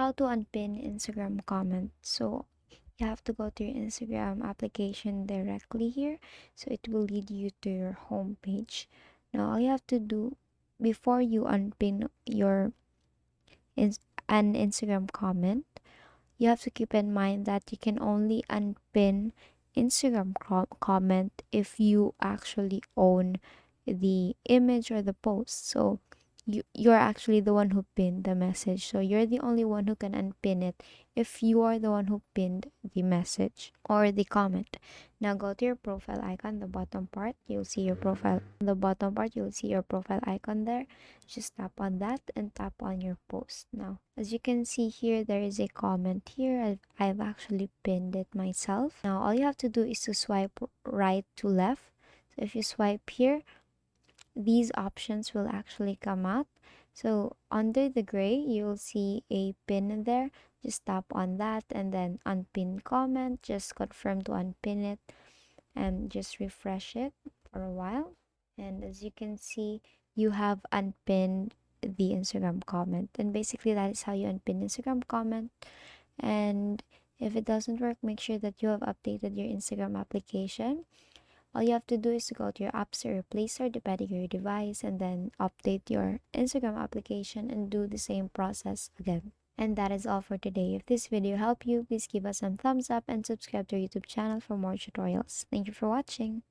How to unpin Instagram comment. So you have to go to your Instagram application directly here. So it will lead you to your home page. Now all you have to do before you unpin your ins- an Instagram comment, you have to keep in mind that you can only unpin Instagram comment if you actually own the image or the post. So you're actually the one who pinned the message. So you're the only one who can unpin it if you are the one who pinned the message or the comment. Now go to your profile icon, the bottom part. You'll see your profile. The bottom part, you'll see your profile icon there. Just tap on that and tap on your post. Now, as you can see here, there is a comment here. I've actually pinned it myself. Now, all you have to do is to swipe right to left. So if you swipe here, these options will actually come out. So under the gray, you'll see a pin in there. Just tap on that and then unpin comment. Just confirm to unpin it and just refresh it for a while. And as you can see, you have unpinned the Instagram comment. And basically, that is how you unpin Instagram comment. And if it doesn't work, make sure that you have updated your Instagram application. All you have to do is to go to your apps or your Play Store, depending on your device, and then update your Instagram application and do the same process again. And that is all for today. If this video helped you, please give us some thumbs up and subscribe to our YouTube channel for more tutorials. Thank you for watching.